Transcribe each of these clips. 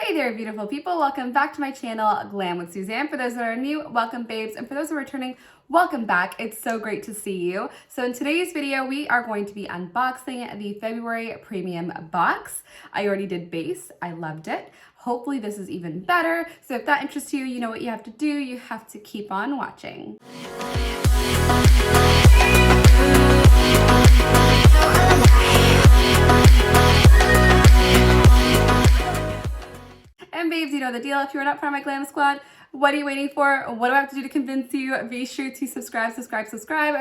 Hey there, beautiful people. Welcome back to my channel, Glam with Suzanne. For those that are new, welcome babes. And for those who are returning, welcome back. It's so great to see you. So in today's video, we are going to be unboxing the February premium box. I already did base. I loved it. Hopefully this is even better. So if that interests you, you know what you have to do. You have to keep on watching. And babes, you know the deal. If you're not part of my Glam Squad, what are you waiting for? What do I have to do to convince you? Be sure to subscribe.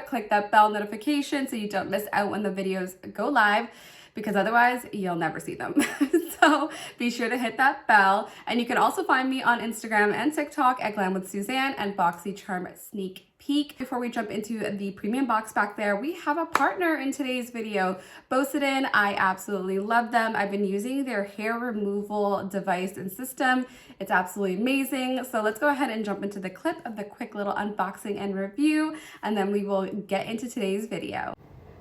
Click that bell notification so you don't miss out when the videos go live, because otherwise you'll never see them. So be sure to hit that bell. And you can also find me on Instagram and TikTok at Glam with Suzanne and BoxyCharm Sneak Peek. Before we jump into the premium box back there, we have a partner in today's video, Bosidin. I absolutely love them. I've been using their hair removal device and system. It's absolutely amazing. So let's go ahead and jump into the clip of the quick little unboxing and review, and then we will get into today's video.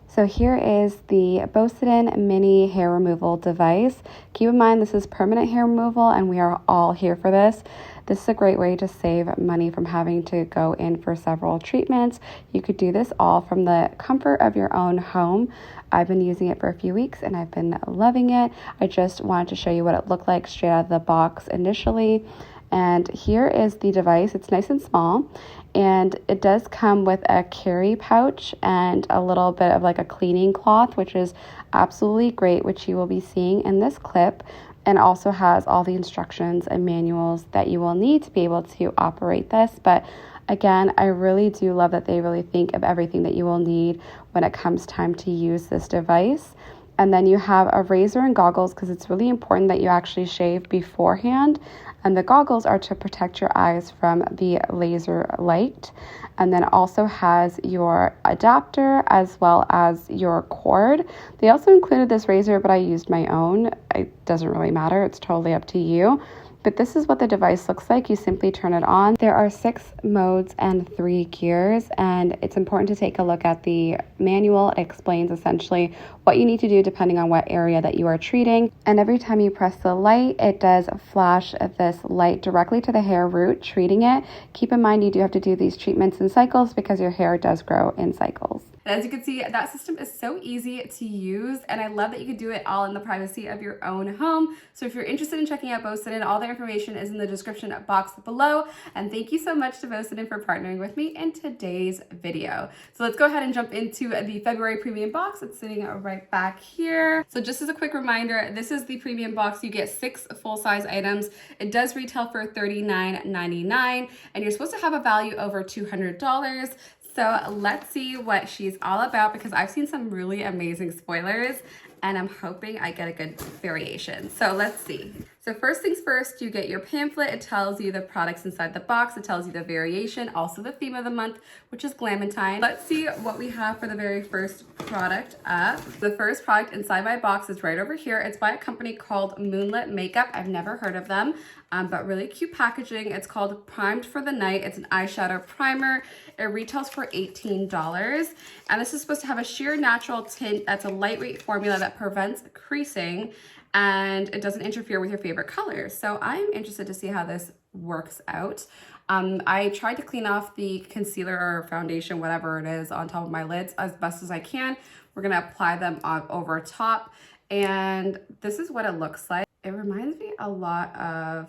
So here is the Bosidin mini hair removal device. Keep in mind this is permanent hair removal and we are all here for this. This is a great way to save money from having to go in for several treatments. You could do this all from the comfort of your own home. I've been using it for a few weeks and I've been loving it. I just wanted to show you what it looked like straight out of the box initially. And here is the device. It's nice and small, and it does come with a carry pouch and a little bit of like a cleaning cloth, which is absolutely great, which you will be seeing in this clip, and also has all the instructions and manuals that you will need to be able to operate this. But again, I really do love that they really think of everything that you will need when it comes time to use this device. And then you have a razor and goggles, because it's really important that you actually shave beforehand. And the goggles are to protect your eyes from the laser light. And then it also has your adapter as well as your cord. They also included this razor, but I used my own. It doesn't really matter. It's totally up to you. But this is what the device looks like. You simply turn it on. There are 6 modes and 3 gears, and it's important to take a look at the manual. It explains essentially what you need to do depending on what area that you are treating. And every time you press the light, it does flash this light directly to the hair root, treating it. Keep in mind you do have to do these treatments in cycles because your hair does grow in cycles. And as you can see, that system is so easy to use, and I love that you can do it all in the privacy of your own home. So if you're interested in checking out Bosidin, all their information is in the description box below. And thank you so much to Bosidin for partnering with me in today's video. So let's go ahead and jump into the February premium box. It's sitting right back here. So just as a quick reminder, this is the premium box. You get 6 full-size items. It does retail for $39.99, and you're supposed to have a value over $200. So let's see what she's all about, because I've seen some really amazing spoilers and I'm hoping I get a good variation. So let's see. So first things first, you get your pamphlet. It tells you the products inside the box. It tells you the variation, also the theme of the month, which is Glamentine. Let's see what we have for the very first product up. The first product inside my box is right over here. It's by a company called Moonlit Makeup. I've never heard of them, but really cute packaging. It's called Primed for the Night. It's an eyeshadow primer. It retails for $18. And this is supposed to have a sheer natural tint that's a lightweight formula that prevents creasing, and it doesn't interfere with your favorite colors. So I'm interested to see how this works out. I tried to clean off the concealer or foundation, whatever it is, on top of my lids as best as I can. We're gonna apply them on over top, and this is what it looks like. It reminds me a lot of,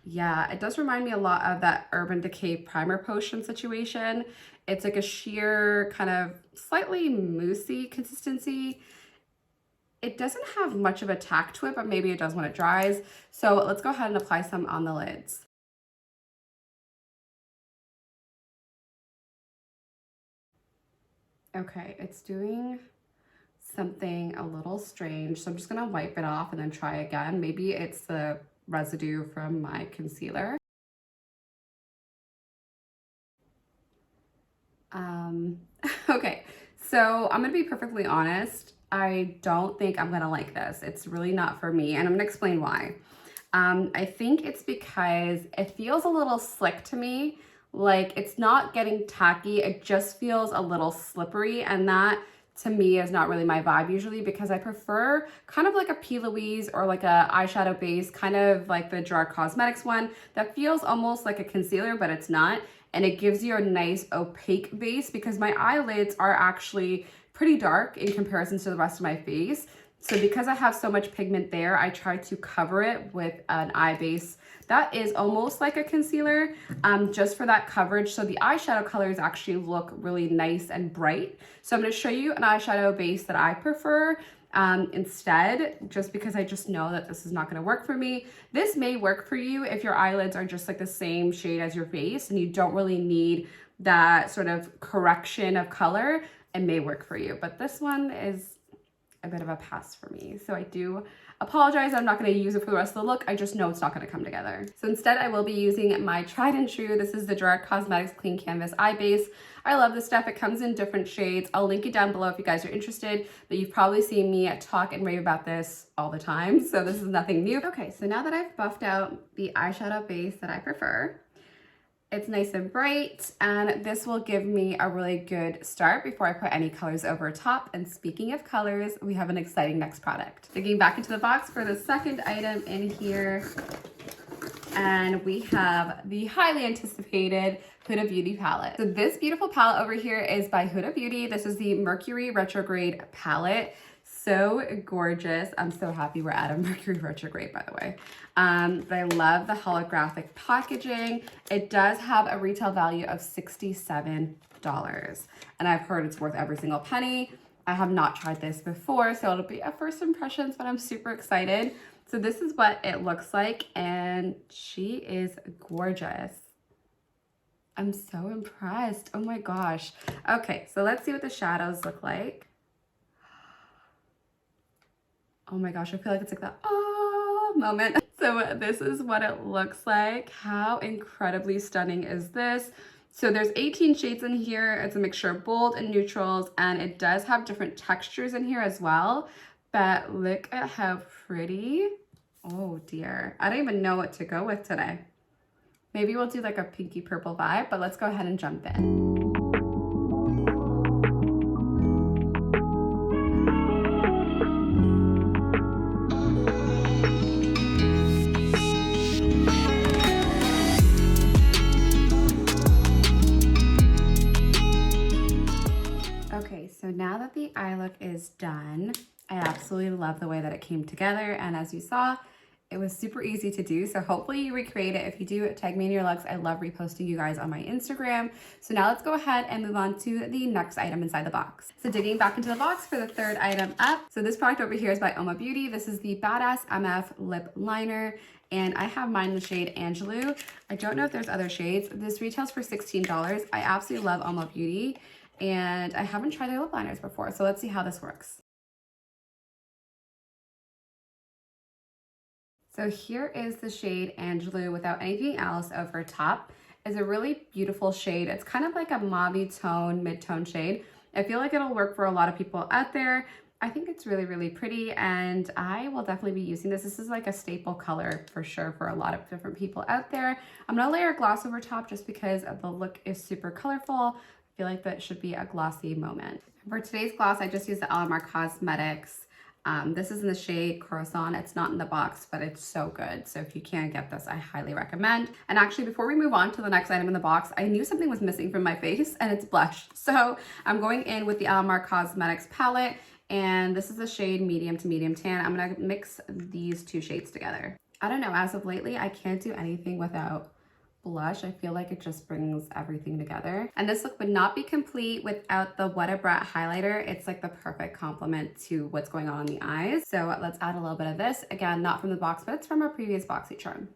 yeah, it does remind me a lot of that Urban Decay primer potion situation. It's like a sheer kind of slightly moussey consistency. It doesn't have much of a tack to it, but maybe it does when it dries. So let's go ahead and apply some on the lids. Okay, it's doing something a little strange. So I'm just gonna wipe it off and then try again. Maybe it's the residue from my concealer. Okay, so I'm gonna be perfectly honest. I don't think I'm gonna like this. It's really not for me, and I'm gonna explain why. I think it's because it feels a little slick to me. Like, it's not getting tacky, it just feels a little slippery, and that to me is not really my vibe usually, because I prefer kind of like a P. Louise or like a eyeshadow base, kind of like the Gerard Cosmetics one that feels almost like a concealer, but it's not. And it gives you a nice opaque base, because my eyelids are actually pretty dark in comparison to the rest of my face. So because I have so much pigment there, I try to cover it with an eye base that is almost like a concealer, just for that coverage. So the eyeshadow colors actually look really nice and bright. So I'm going to show you an eyeshadow base that I prefer instead, just because I just know that this is not going to work for me. This may work for you if your eyelids are just like the same shade as your face and you don't really need that sort of correction of color. It may work for you, but this one is a bit of a pass for me. So I do apologize. I'm not going to use it for the rest of the look. I just know it's not going to come together. So instead, I will be using my tried and true. This is the Gerard Cosmetics Clean Canvas Eye Base. I love this stuff. It comes in different shades. I'll link it down below if you guys are interested, but you've probably seen me talk and rave about this all the time. So this is nothing new. Okay, so now that I've buffed out the eyeshadow base that I prefer, it's nice and bright, and this will give me a really good start before I put any colors over top. And speaking of colors, we have an exciting next product. Digging back into the box for the second item in here, and we have the highly anticipated Huda Beauty palette. So this beautiful palette over here is by Huda Beauty. This is the Mercury Retrograde palette. So gorgeous. I'm so happy we're out of Mercury Retrograde, by the way. But I love the holographic packaging. It does have a retail value of $67. And I've heard it's worth every single penny. I have not tried this before, so it'll be a first impressions, but I'm super excited. So this is what it looks like, and she is gorgeous. I'm so impressed. Oh my gosh. Okay, so let's see what the shadows look like. Oh my gosh, I feel like it's like the ah moment. So this is what it looks like. How incredibly stunning is this? So there's 18 shades in here. It's a mixture of bold and neutrals, and it does have different textures in here as well. But look at how pretty. Oh dear, I don't even know what to go with today. Maybe we'll do like a pinky purple vibe, but let's go ahead and jump in. So now that the eye look is done, I absolutely love the way that it came together. And as you saw, it was super easy to do. So hopefully you recreate it. If you do, tag me in your looks. I love reposting you guys on my Instagram. So now let's go ahead and move on to the next item inside the box. So digging back into the box for the third item up. So this product over here is by Oma Beauty. This is the Badass MF Lip Liner. And I have mine in the shade Angelou. I don't know if there's other shades. This retails for $16. I absolutely love Oma Beauty, and I haven't tried their lip liners before, so let's see how this works. So here is the shade Angelou without anything else over top. It's a really beautiful shade. It's kind of like a mauve tone, mid-tone shade. I feel like it'll work for a lot of people out there. I think it's really, really pretty, and I will definitely be using this. This is like a staple color for sure for a lot of different people out there. I'm gonna layer a gloss over top just because the look is super colorful. I feel like that should be a glossy moment. For today's gloss, I just used the Alamar Cosmetics. This is in the shade Croissant. It's not in the box, but it's so good. So if you can't get this, I highly recommend. And actually, before we move on to the next item in the box, I knew something was missing from my face, and it's blush. So I'm going in with the Alamar Cosmetics palette, and this is the shade medium to medium tan. I'm gonna mix these two shades together. I don't know, as of lately, I can't do anything without blush. I feel like it just brings everything together. And this look would not be complete without the What a Brat highlighter. It's like the perfect complement to what's going on in the eyes. So let's add a little bit of this. Again, not from the box, but it's from our previous BoxyCharm.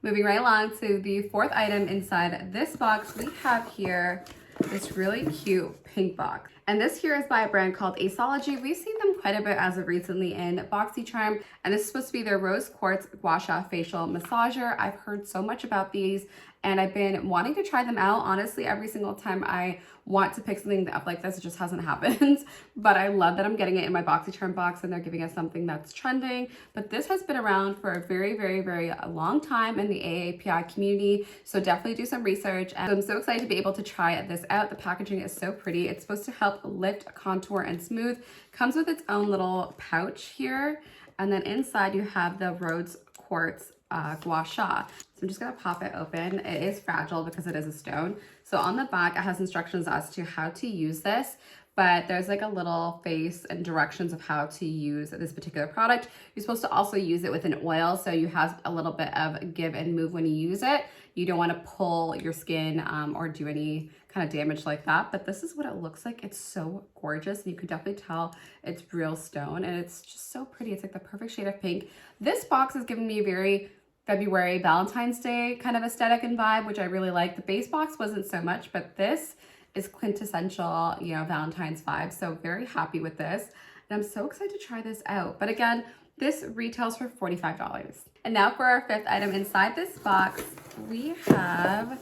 Moving right along to the fourth item inside this box, we have here this really cute pink box. And this here is by a brand called Aceology. We've seen them quite a bit as of recently in BoxyCharm, and this is supposed to be their Rose Quartz Gua Sha Facial Massager. I've heard so much about these, and I've been wanting to try them out. Honestly, every single time I want to pick something up like this, it just hasn't happened. But I love that I'm getting it in my BoxyCharm box and they're giving us something that's trending. But this has been around for a very, very, very long time in the AAPI community. So definitely do some research. And I'm so excited to be able to try this out. The packaging is so pretty. It's supposed to help lift, contour, and smooth. Comes with its own little pouch here. And then inside you have the Rose Quartz Gua Sha. So I'm just gonna pop it open. It is fragile because it is a stone. So on the back, it has instructions as to how to use this, but there's like a little face and directions of how to use this particular product. You're supposed to also use it with an oil, so you have a little bit of give and move when you use it. You don't want to pull your skin or do any kind of damage like that, but this is what it looks like. It's so gorgeous, and you can definitely tell it's real stone, and it's just so pretty. It's like the perfect shade of pink. This box is giving me a very February Valentine's Day kind of aesthetic and vibe, which I really like. The base box wasn't so much, but this is quintessential, you know, Valentine's vibe. So very happy with this. And I'm so excited to try this out. But again, this retails for $45. And now for our fifth item inside this box, we have,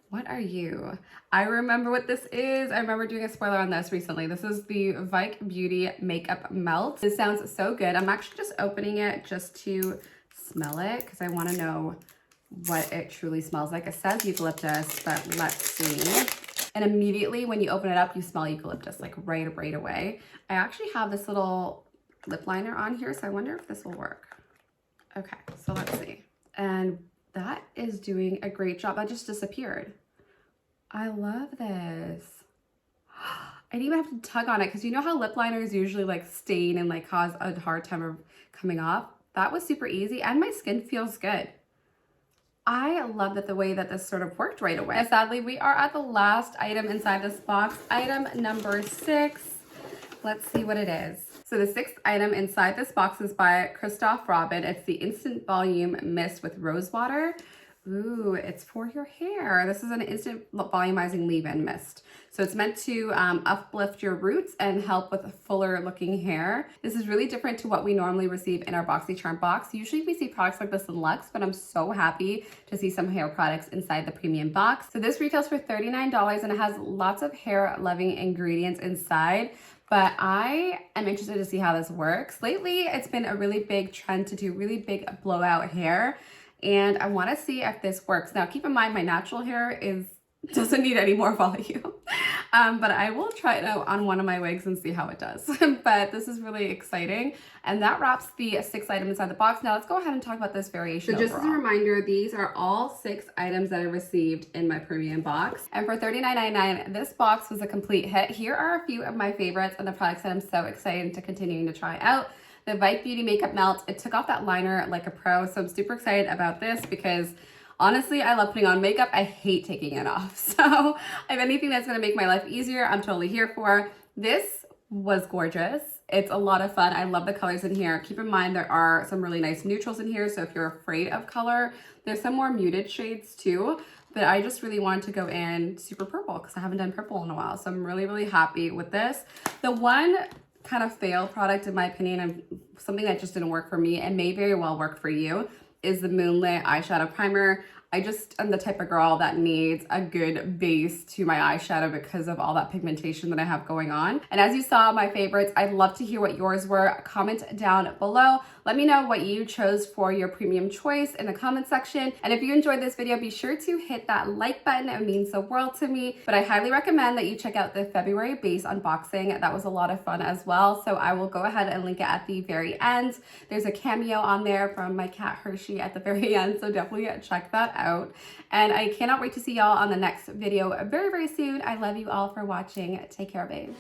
what are you? I remember what this is. I remember doing a spoiler on this recently. This is the Vike Beauty Makeup Melt. This sounds so good. I'm actually just opening it just to smell it because I want to know what it truly smells like. It says eucalyptus, but let's see. And immediately when you open it up, you smell eucalyptus, like right away. I actually have this little lip liner on here, so I wonder if this will work. Okay, so let's see. And that is doing a great job. That just disappeared. I love this. I didn't even have to tug on it because you know how lip liners usually like stain and like cause a hard time of coming off? That was super easy, and my skin feels good. I love that the way that this sort of worked right away. And sadly, we are at the last item inside this box, item number 6. Let's see what it is. So the 6th item inside this box is by Christophe Robin. It's the Instant Volume Mist with Rose Water. Ooh, it's for your hair. This is an instant volumizing leave-in mist. So it's meant to uplift your roots and help with a fuller looking hair. This is really different to what we normally receive in our BoxyCharm box. Usually we see products like this in Luxe, but I'm so happy to see some hair products inside the premium box. So this retails for $39 and it has lots of hair loving ingredients inside. But I am interested to see how this works. Lately, it's been a really big trend to do really big blowout hair. And I want to see if this works. Now, keep in mind, my natural hair doesn't need any more volume. But I will try it out on one of my wigs and see how it does. But this is really exciting. And that wraps the 6 items inside the box. Now let's go ahead and talk about this variation. So just as a reminder, these are all 6 items that I received in my premium box. And for $39.99, this box was a complete hit. Here are a few of my favorites and the products that I'm so excited to continuing to try out. The Vike Beauty Makeup Melt, it took off that liner like a pro. So I'm super excited about this because honestly, I love putting on makeup. I hate taking it off. So if anything that's gonna make my life easier, I'm totally here for. This was gorgeous. It's a lot of fun. I love the colors in here. Keep in mind, there are some really nice neutrals in here. So if you're afraid of color, there's some more muted shades too. But I just really wanted to go in super purple because I haven't done purple in a while. So I'm really, really happy with this. The one kind of fail product in my opinion, and something that just didn't work for me and may very well work for you, is the Moonlit eyeshadow primer. I just am the type of girl that needs a good base to my eyeshadow because of all that pigmentation that I have going on. And as you saw, my favorites, I'd love to hear what yours were. Comment down below. Let me know what you chose for your premium choice in the comment section. And if you enjoyed this video, be sure to hit that like button. It means the world to me. But I highly recommend that you check out the February base unboxing. That was a lot of fun as well. So I will go ahead and link it at the very end. There's a cameo on there from my cat Hershey at the very end. So definitely check that out. And I cannot wait to see y'all on the next video very, very soon. I love you all for watching. Take care, babe.